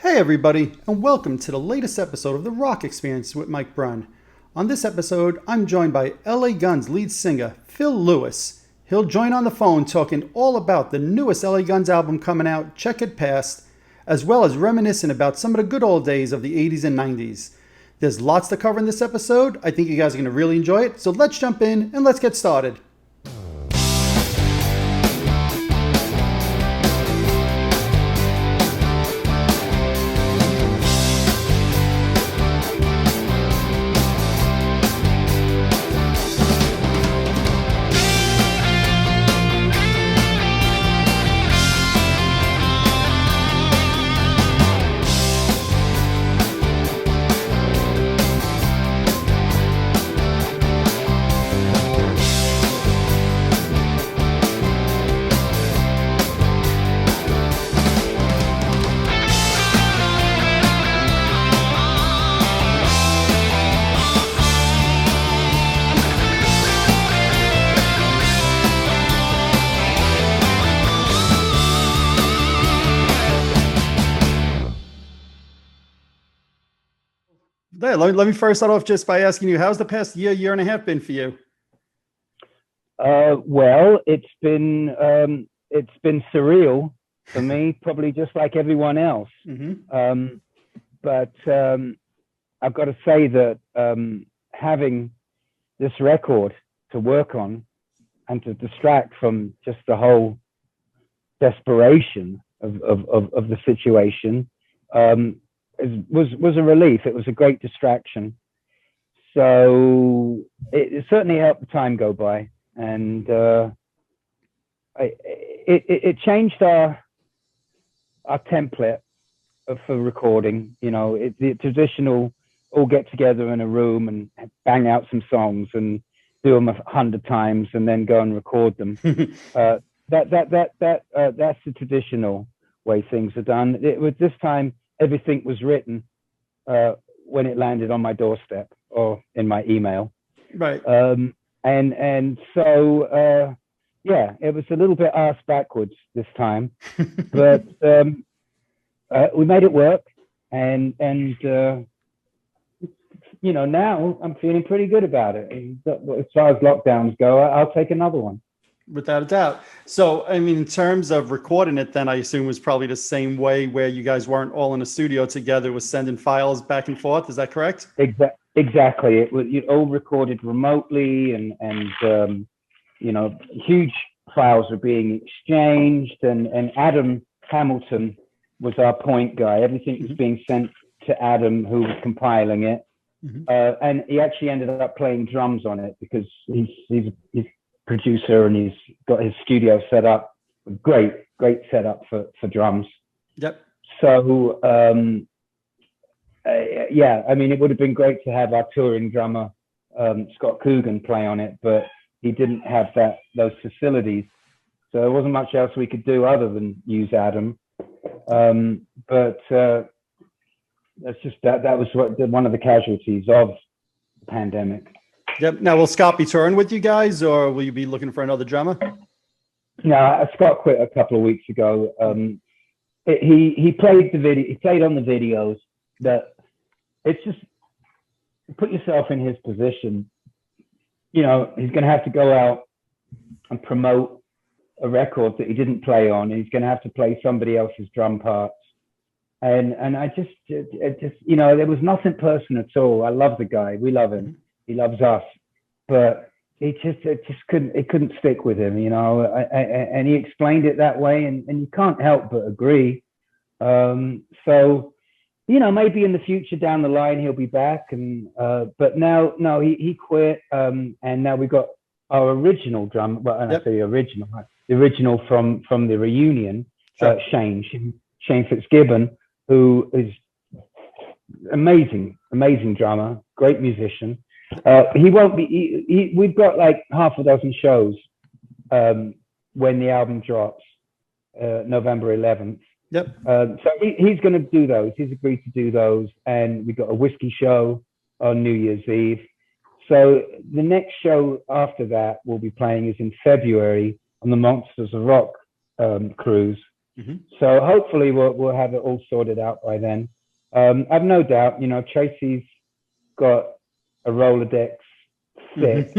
Hey everybody, and welcome to the latest episode of The Rock Experience with Mike Brunn. On this episode, I'm joined by LA Guns lead singer Phil Lewis. He'll join on the phone talking all about the newest LA Guns album coming out, Checkered Past, as well as reminiscing about some of the good old days of the 80s and 90s. There's lots to cover in this episode. I think you guys are going to really enjoy it, so let's jump in and let's get started. Let me first start off just by asking you, how's the past year and a half been for you? Well, it's been surreal for me, probably just like everyone else. Mm-hmm. But I've got to say that having this record to work on and to distract from just the whole desperation of the situation was a relief. It was a great distraction. So it certainly helped the time go by, and it changed our template for recording. You know, the traditional all get together in a room and bang out some songs and do them 100 times and then go and record them. That's the traditional way things are done. This time, everything was written when it landed on my doorstep or in my email. Right. And so, yeah, it was a little bit arse backwards this time, but we made it work. And you know, now I'm feeling pretty good about it. As far as lockdowns go, I'll take another one. Without a doubt. So, I mean, in terms of recording it, then I assume it was probably the same way where you guys weren't all in a studio together, was sending files back and forth. Is that correct? Exactly. It was all recorded remotely, and you know, huge files were being exchanged. And Adam Hamilton was our point guy. Everything was being sent to Adam, who was compiling it, and he actually ended up playing drums on it because he's producer and he's got his studio set up. Great setup for drums. Yep. So yeah, I mean, it would have been great to have our touring drummer Scott Coogan play on it, but he didn't have those facilities, so there wasn't much else we could do other than use Adam. But that's just that was one of the casualties of the pandemic. Yep. Now, will Scott be touring with you guys, or will you be looking for another drummer? No, Scott quit a couple of weeks ago. He played He played on the videos. That it's just, put yourself in his position. You know, he's going to have to go out and promote a record that he didn't play on, and he's going to have to play somebody else's drum parts. And I just you know, there was nothing personal at all. I love the guy. We love him. He loves us, but it couldn't stick with him, you know. And he explained it that way, and you can't help but agree. So, you know, maybe in the future down the line he'll be back, and but now, no, he quit, and now we've got our original drum. Well, and I say the original from the reunion, sure. Shane Fitzgibbon, who is amazing drummer, great musician. He won't be. We've got like half a dozen shows when the album drops, November 11th. Yep. So he's going to do those. He's agreed to do those, and we've got a Whisky show on New Year's Eve. So the next show after that we'll be playing is in February on the Monsters of Rock cruise. So hopefully we'll have it all sorted out by then. I've no doubt, Tracy's got a Rolodex thick.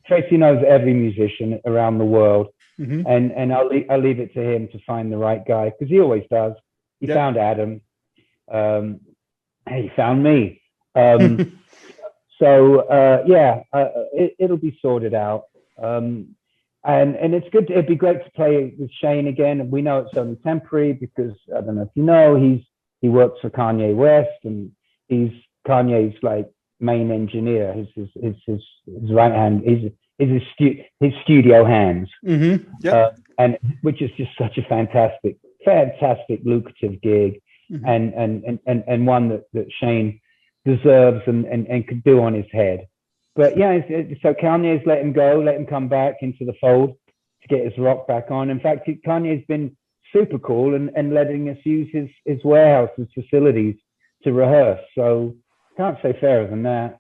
Tracy knows every musician around the world, and I'll leave it to him to find the right guy, because he always does. He found Adam. He found me. It'll be sorted out. And it's good. It'd be great to play with Shane again. We know it's only temporary because, I don't know if you know, he works for Kanye West, and he's Kanye's like main engineer. His right hand. His studio hands. And which is just such a fantastic lucrative gig, and one that Shane deserves and could do on his head. But yeah, so Kanye's let him go, let him come back into the fold to get his rock back on. In fact, Kanye's been super cool and letting us use his warehouse, his facilities to rehearse. So can't say fairer than that.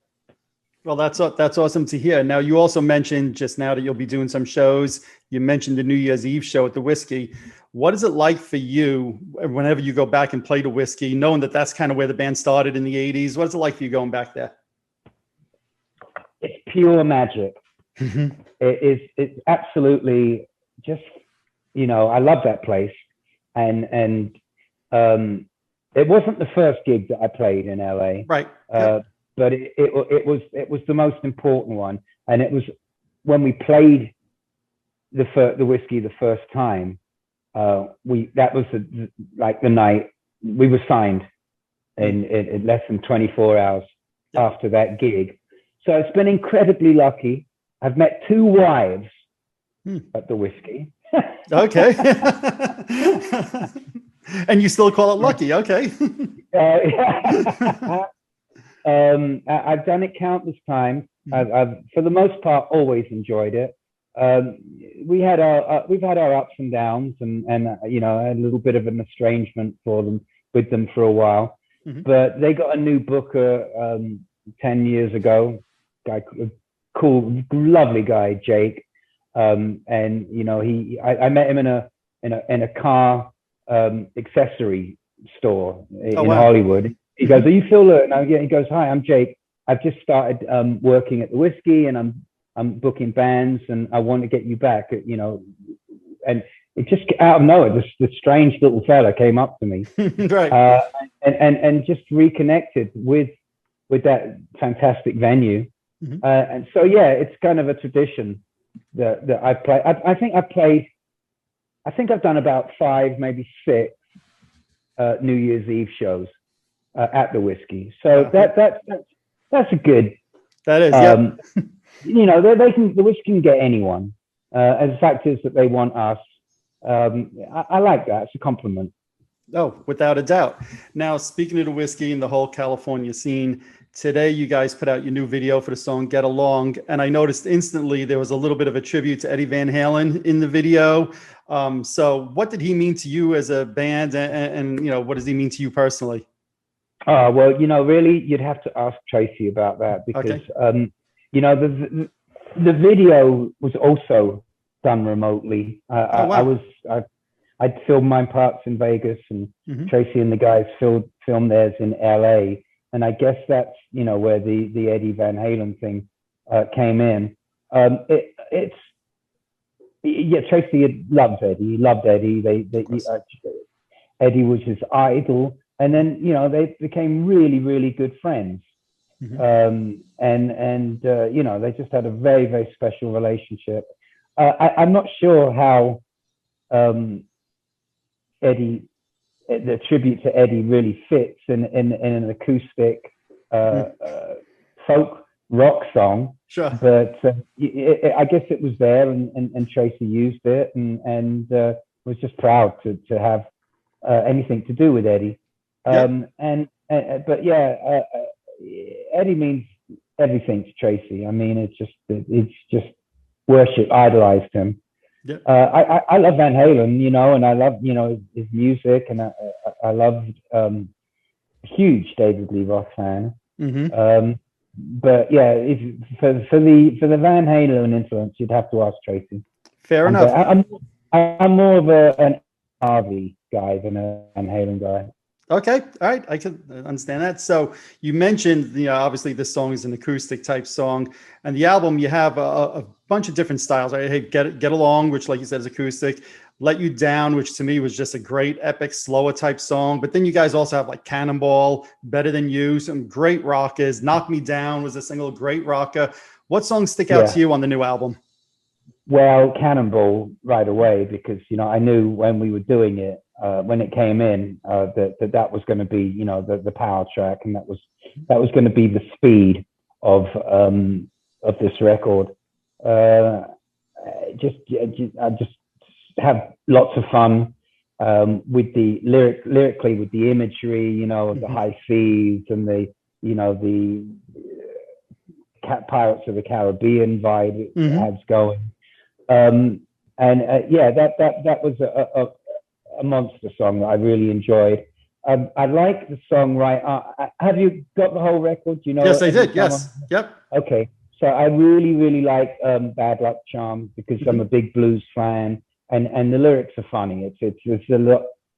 Well, that's awesome to hear. Now, you also mentioned just now that you'll be doing some shows. You mentioned the New Year's Eve show at the Whisky. What is it like for you whenever you go back and play the Whisky, knowing that that's kind of where the band started in the 80s? What is it like for you going back there? It's pure magic. It's absolutely just, I love that place. And it wasn't the first gig that I played in LA. Right. But it was the most important one. And it was when we played the Whisky the first time, that was the night we were signed in less than 24 hours after that gig. So it's been incredibly lucky. I've met 2 wives at the Whisky. Okay. And you still call it lucky. Okay. I've done it countless times. I've for the most part, always enjoyed it. We've had our ups and downs, and a little bit of an estrangement with them for a while. But they got a new booker 10 years ago. Cool, lovely guy, Jake. I met him in a car accessory store in Hollywood. He goes, "Are you Phil Lewis?" He goes, "Hi, I'm Jake. I've just started working at the Whisky, and I'm booking bands, and I want to get you back." And it just out of nowhere, this strange little fella came up to me, right, and just reconnected with that fantastic venue. And so it's kind of a tradition that I play. I think I've done about 5, maybe 6 New Year's Eve shows at the Whisky. So that's a good. That is, the Whisky can get anyone. As the fact is that they want us. I like that. It's a compliment. Oh, without a doubt. Now, speaking of the Whisky and the whole California scene, today you guys put out your new video for the song Get Along, and I noticed instantly there was a little bit of a tribute to Eddie Van Halen in the video. So what did he mean to you as a band, and what does he mean to you personally? Well, really, you'd have to ask Tracy about that, because, the video was also done remotely. I'd filmed my parts in Vegas, and Tracy and the guys filmed theirs in LA. And I guess that's, where the Eddie Van Halen thing came in. Tracy loves Eddie. He loved Eddie. Eddie was his idol. And then, they became really, really good friends. They just had a very, very special relationship. I'm not sure how Eddie, the tribute to Eddie, really fits in an acoustic folk rock song. Sure. But I guess it was there, and Tracy used it, and was just proud to have anything to do with Eddie. Eddie means everything to Tracy. I mean, it's just worship, idolized him. Yeah. I love Van Halen, and I love, his music, and I loved huge David Lee Roth fan. But yeah, for the Van Halen influence, you'd have to ask Tracy. Fair enough. I'm more of an Harvey guy than a Van Halen guy. Okay, all right, I can understand that. So you mentioned, obviously this song is an acoustic type song, and the album you have a bunch of different styles. Right? Hey, get along, which, like you said, is acoustic. Let You Down, which to me was just a great, epic, slower type song. But then you guys also have like Cannonball, Better Than You, some great rockers. Knock Me Down was a single, great rocker. What songs stick out to Yeah. you on the new album? Well, Cannonball right away, because I knew when we were doing it, when it came in, that was going to be the power track, and that was going to be the speed of this record. I just have lots of fun with the lyrically, with the imagery, of the high seas and the Pirates of the Caribbean vibe it has going. That was a monster song that I really enjoyed. I like the song Right. Have you got the whole record? Yes, I did. Yes. Yep. Okay. So I really, really like Bad Luck Charm, because I'm a big blues fan, and the lyrics are funny. It's a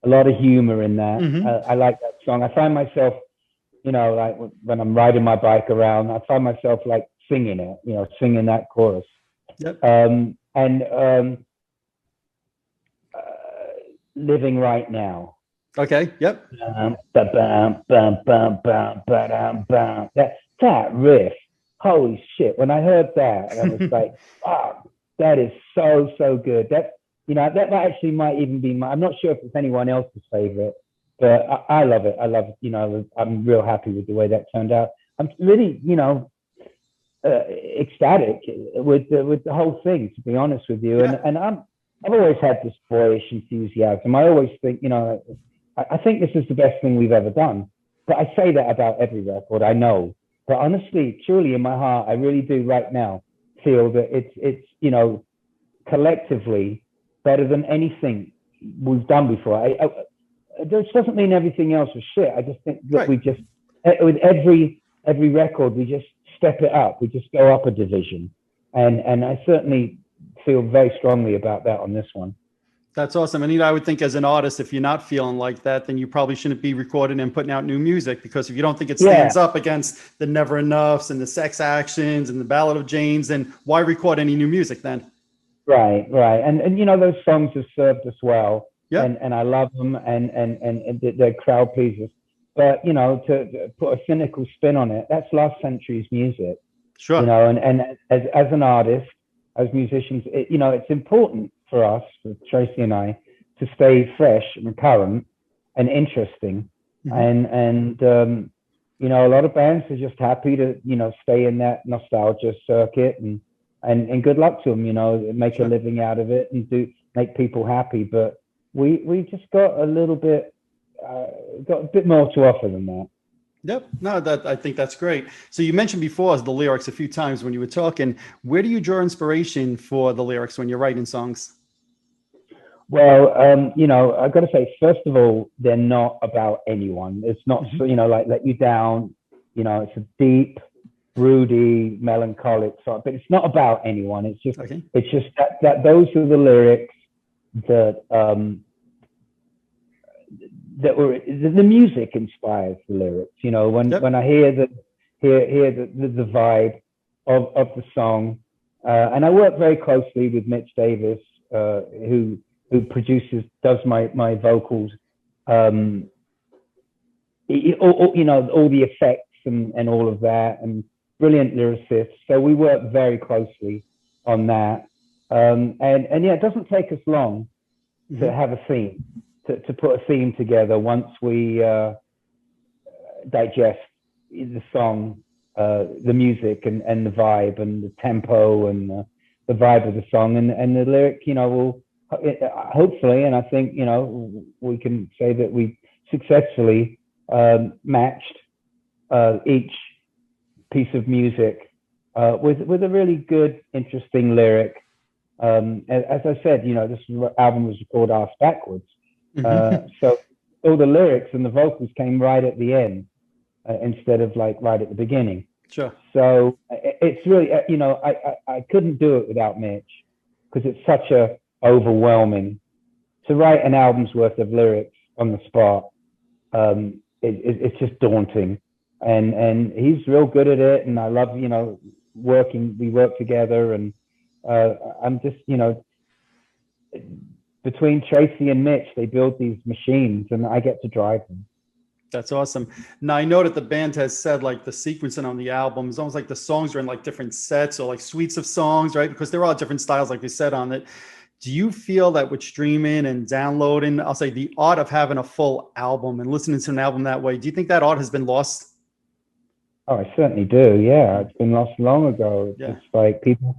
lot of humor in that. I like that song. I find myself, like when I'm riding my bike around, I find myself like singing it, singing that chorus. Yep. Living Right Now. Okay. Yep. That riff, holy shit! When I heard that, I was like, "Oh, that is so good." That that actually might even be I'm not sure if it's anyone else's favorite, but I love it. I love I'm real happy with the way that turned out. I'm really ecstatic with the whole thing, to be honest with you. Yeah. And I've always had this boyish enthusiasm. I always think, I think this is the best thing we've ever done. But I say that about every record, I know. But honestly, truly in my heart, I really do right now feel that it's collectively better than anything we've done before. This doesn't mean everything else was shit. I just think that we just, with every record, we just step it up. We just go up a division. And I certainly feel very strongly about that on this one. That's awesome. And I would think as an artist, if you're not feeling like that, then you probably shouldn't be recording and putting out new music, because if you don't think it stands up against the Never Enoughs and the Sex Actions and the Ballad of Janes, then why record any new music then? Right. And those songs have served us well. Yeah. And I love them, and they're crowd pleasers. But, to put a cynical spin on it, that's last century's music. Sure. And as an artist, as musicians, it's important for us, for Tracy and I, to stay fresh and current and interesting. And a lot of bands are just happy to, stay in that nostalgia circuit, and good luck to them, make a living out of it and make people happy. But we just got a little bit, got a bit more to offer than that. Yep. No, I think that's great. So you mentioned before the lyrics a few times when you were talking. Where do you draw inspiration for the lyrics when you're writing songs? Well, I've got to say, first of all, they're not about anyone. It's not, like Let You Down. It's a deep, broody, melancholic song, but it's not about anyone. It's just, that those are the lyrics that were the music inspires the lyrics. When I hear the vibe of the song, and I work very closely with Mitch Davis, who does my vocals, all the effects and all of that, and brilliant lyricist. So we work very closely on that, and it doesn't take us long to have a theme. To put a theme together once we digest the song, the music and the vibe and the tempo and the vibe of the song, and the lyric, will hopefully, and I think, we can say that we successfully matched each piece of music with a really good, interesting lyric. As I said, this album was recorded ass backwards. So all the lyrics and the vocals came right at the end instead of like right at the beginning. Sure. So it's really, I couldn't do it without Mitch, because it's such a overwhelming to write an album's worth of lyrics on the spot, it's just daunting. And he's real good at it, and I love, you know, we work together, and I'm just, you know, between Tracy and Mitch, they build these machines, and I get to drive them. That's awesome. Now, I know that the band has said like the sequencing on the album is almost like the songs are in like different sets or like suites of songs, right? Because they're all different styles, like we said on it. Do you feel that with streaming and downloading, I'll say the art of having a full album and listening to an album that way, do you think that art has been lost? Oh, I certainly do. Yeah, it's been lost long ago. Yeah. It's like people,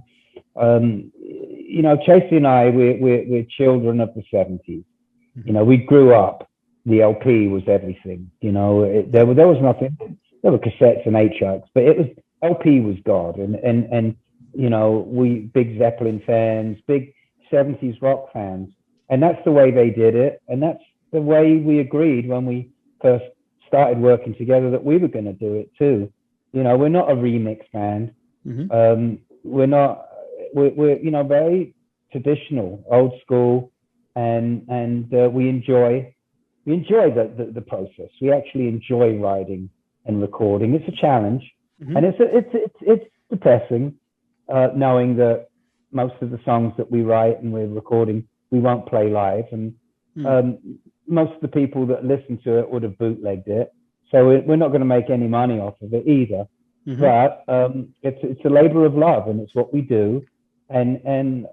you know, Tracy and I, we're children of the 70s. You know, we grew up. The LP was everything. You know, there was nothing. There were cassettes and 8-tracks, but it was LP was God. And you know, we big Zeppelin fans, big 70s rock fans, and that's the way they did it, and that's the way we agreed when we first started working together that we were going to do it too. You know, we're not a remix band. We're not. We're you know, very traditional, old school, and we enjoy the process. We actually enjoy writing and recording. It's a challenge, and it's depressing, knowing that most of the songs that we write and we're recording, we won't play live, and most of the people that listen to it would have bootlegged it. So we're not going to make any money off of it either. But it's a labor of love, and it's what we do, and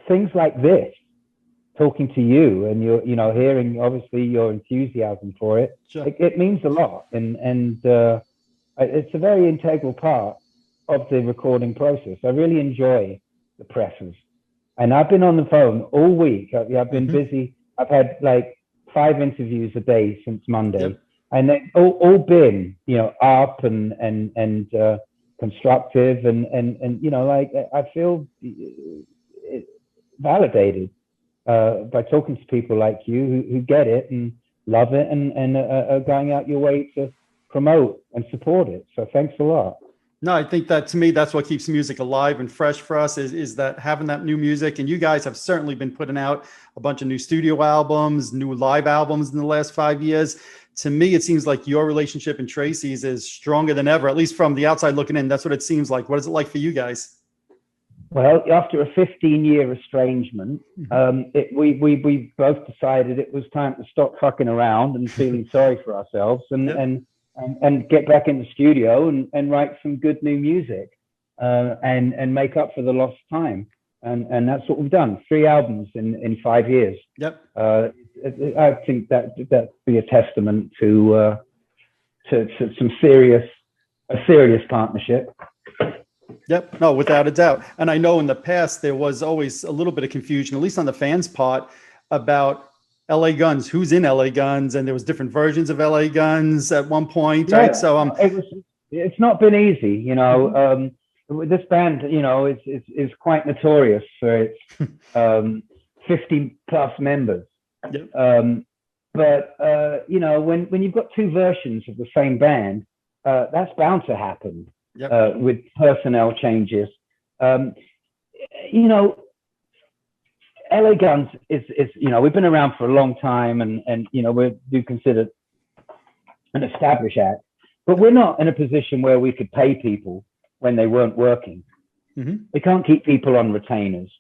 things like this, talking to you, and you're, you know, hearing obviously your enthusiasm for it, sure. it means a lot, and it's a very integral part of the recording process. I really enjoy the presses, and I've been on the phone all week. I've been busy. I've had like 5 interviews a day since Monday, and they've all been, you know, up and constructive, and you know, like I feel validated by talking to people like you who get it and love it, and are going out your way to promote and support it. So thanks a lot. No, I think that, to me, that's what keeps music alive and fresh for us is that having that new music. And you guys have certainly been putting out a bunch of new studio albums, new live albums in the last 5 years. To me, it seems like your relationship and Tracy's is stronger than ever, at least from the outside looking in. That's what it seems like. What is it like for you guys? Well, after a 15-year estrangement, we both decided it was time to stop fucking around and feeling sorry for ourselves, and get back in the studio and write some good new music, and make up for the lost time. And that's what we've done. 3 albums in 5 years. I think that'd be a testament to some serious partnership. Yep. No, without a doubt. And I know in the past, there was always a little bit of confusion, at least on the fans' part, about LA Guns, who's in LA Guns. And there was different versions of LA Guns at one point, right? So it's not been easy, you know. This band, you know, is quite notorious for its 50 plus members. But you know, when you've got 2 versions of the same band, that's bound to happen. With personnel changes. You know, LA Guns is, you know, we've been around for a long time, and you know, we do consider an established act, but we're not in a position where we could pay people when they weren't working. We can't keep people on retainers.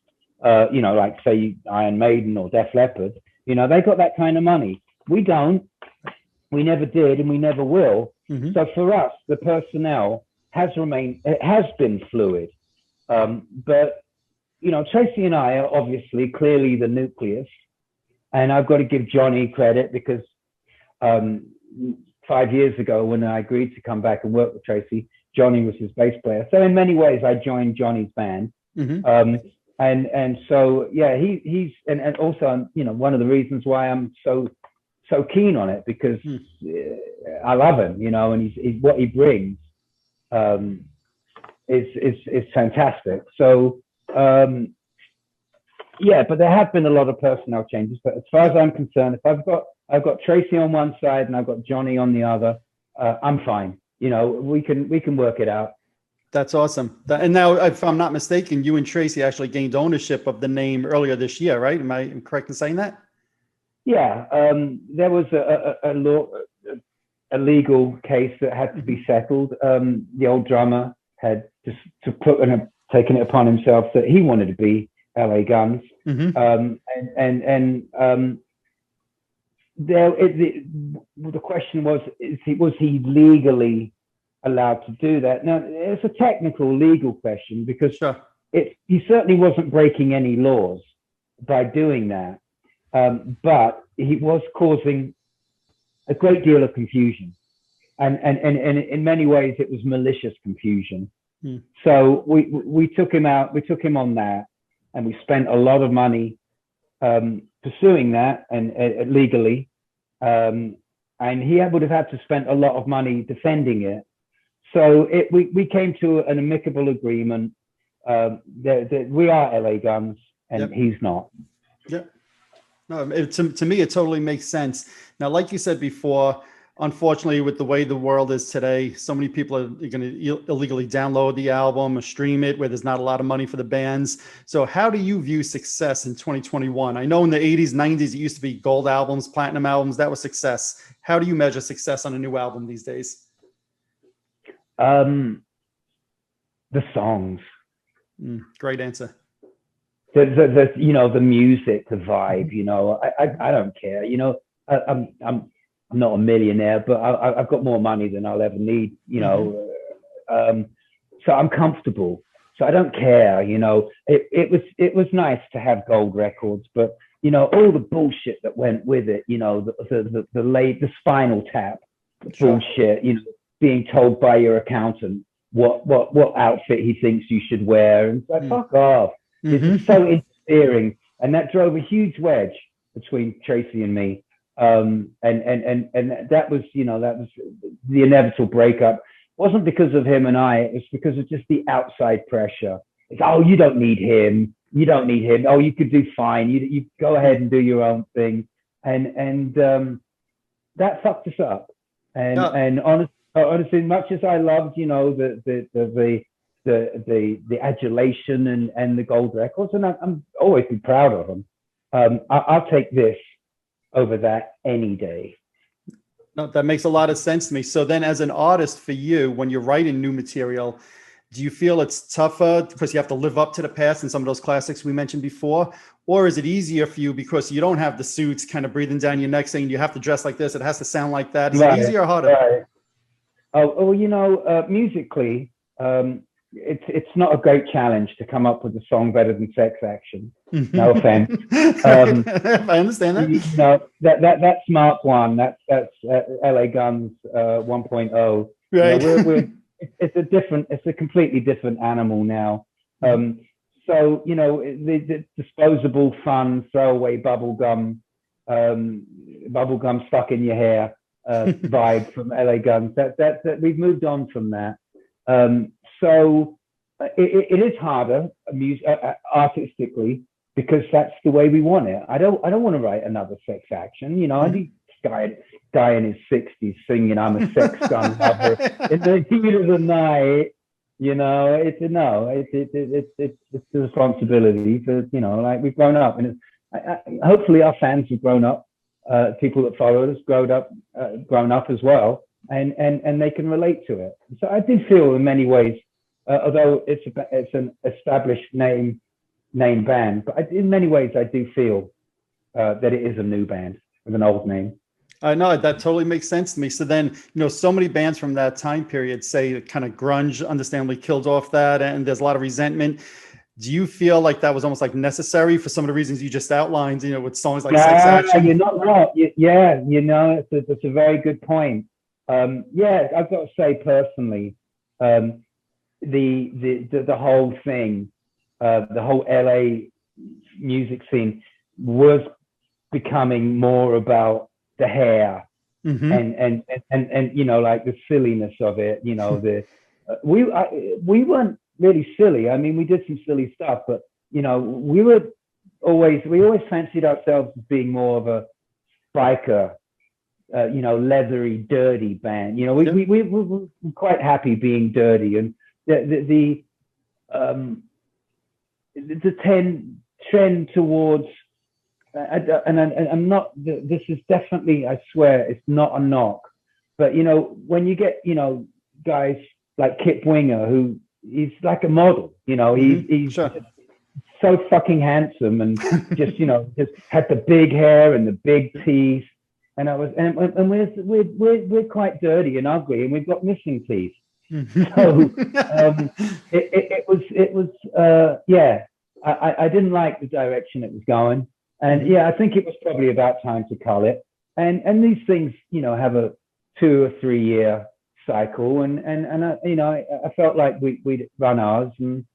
You know, like say Iron Maiden or Def Leppard, you know, they got that kind of money. We don't. We never did, and we never will. So for us, the personnel has been fluid, but you know, Tracy and I are obviously clearly the nucleus, and I've got to give Johnny credit because 5 years ago when I agreed to come back and work with Tracy, Johnny was his bass player. So in many ways, I joined Johnny's band, and so yeah, he's and also, you know, one of the reasons why I'm so keen on it, because I love him, you know, and he's what he brings. Is fantastic. So yeah, but there have been a lot of personnel changes. But as far as I'm concerned, if I've got Tracy on one side and I've got Johnny on the other, I'm fine. You know, we can work it out. That's awesome. And now, if I'm not mistaken, you and Tracy actually gained ownership of the name earlier this year, right? Am I correct in saying that? Yeah, there was a legal case that had to be settled. The old drummer had just taken it upon himself that he wanted to be LA Guns, Mm-hmm. The question was he legally allowed to do that? Now it's a technical legal question because Sure. he certainly wasn't breaking any laws by doing that, but he was causing a great deal of confusion, and in many ways it was malicious confusion. So we took him out. We took him on that, and we spent a lot of money pursuing that and legally. And he would have had to spend a lot of money defending it. So we came to an amicable agreement that we are LA Guns and Yep. he's not. Yep. No, to me, it totally makes sense. Now, like you said before, unfortunately, with the way the world is today, so many people are going to illegally download the album or stream it where there's not a lot of money for the bands. So how do you view success in 2021? I know in the 80s, 90s, it used to be gold albums, platinum albums. That was success. How do you measure success on a new album these days? The songs. Great answer. The music, the vibe, I don't care, I'm not a millionaire, but I've got more money than I'll ever need, so I'm comfortable. So I don't care, it was nice to have gold records, but all the bullshit that went with it, the spinal tap bullshit, being told by your accountant what outfit he thinks you should wear, and it's like, fuck off. Mm-hmm. It's so interfering, and that drove a huge wedge between Tracy and me. And that was the inevitable breakup. It wasn't because of him and I, it was because of just the outside pressure. It's, oh, you don't need him. Oh, you could do fine. You go ahead and do your own thing. And that fucked us up. And honestly, much as I loved, the adulation and the gold records, and I'm always be proud of them. I'll take this over that any day. No, that makes a lot of sense to me. So then as an artist, for you, when you're writing new material, do you feel it's tougher because you have to live up to the past and some of those classics we mentioned before? Or is it easier for you because you don't have the suits kind of breathing down your neck saying you have to dress like this, it has to sound like that? Is it easier or harder? Right. Musically, it's not a great challenge to come up with a song better than Sex Action. No offense. I understand that. That's Mark 1. That's LA Guns 1.0. Right. It's a completely different animal now. So the disposable fun, throwaway bubblegum stuck in your hair vibe from LA Guns. That we've moved on from that. So it is harder artistically because that's the way we want it. I don't want to write another Sex Action. I need guy in his 60s singing "I'm a sex gun lover" in the heat of the night. It's a responsibility to like we've grown up, and hopefully our fans have grown up. People that follow us grown up as well, and they can relate to it. So I do feel in many ways, although it's an established name band, but in many ways I do feel that it is a new band with an old name. I know that totally makes sense to me. So then, so many bands from that time period say kind of grunge understandably killed off that, and there's a lot of resentment. Do you feel like that was almost like necessary for some of the reasons you just outlined, with songs like Sex Action? You're not wrong. It's a very good point. I've got to say personally, the whole thing, the whole LA music scene was becoming more about the hair and like the silliness of it. We weren't really silly. I mean, we did some silly stuff, but we always fancied ourselves as being more of a biker, leathery, dirty band. We were quite happy being dirty, and trend towards, and I'm not. This is definitely, I swear, it's not a knock. But when you get guys like Kip Winger, who he's like a model. He's Sure. so fucking handsome, and just just had the big hair and the big teeth. And we're quite dirty and ugly, and we've got missing teeth. So it was yeah. I didn't like the direction it was going, and I think it was probably about time to cull it. And these things, have a 2 or 3 year cycle, and I felt like we'd run ours, and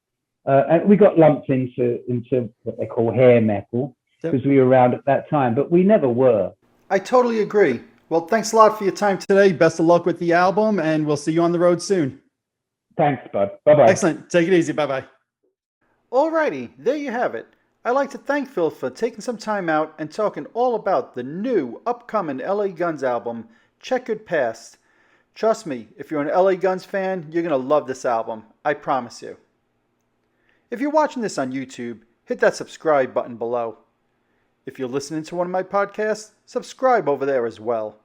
we got lumped into what they call hair metal because we were around at that time, but we never were. I totally agree. Well, thanks a lot for your time today. Best of luck with the album, and we'll see you on the road soon. Thanks, bud. Bye-bye. Excellent. Take it easy. Bye-bye. Alrighty, there you have it. I'd like to thank Phil for taking some time out and talking all about the new upcoming LA Guns album, Checkered Past. Trust me, if you're an LA Guns fan, you're going to love this album. I promise you. If you're watching this on YouTube, hit that subscribe button below. If you're listening to one of my podcasts, subscribe over there as well.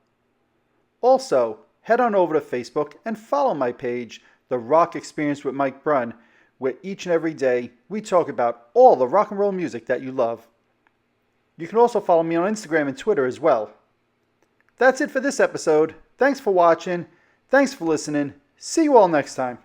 Also, head on over to Facebook and follow my page, The Rock Experience with Mike Brunn, where each and every day we talk about all the rock and roll music that you love. You can also follow me on Instagram and Twitter as well. That's it for this episode. Thanks for watching. Thanks for listening. See you all next time.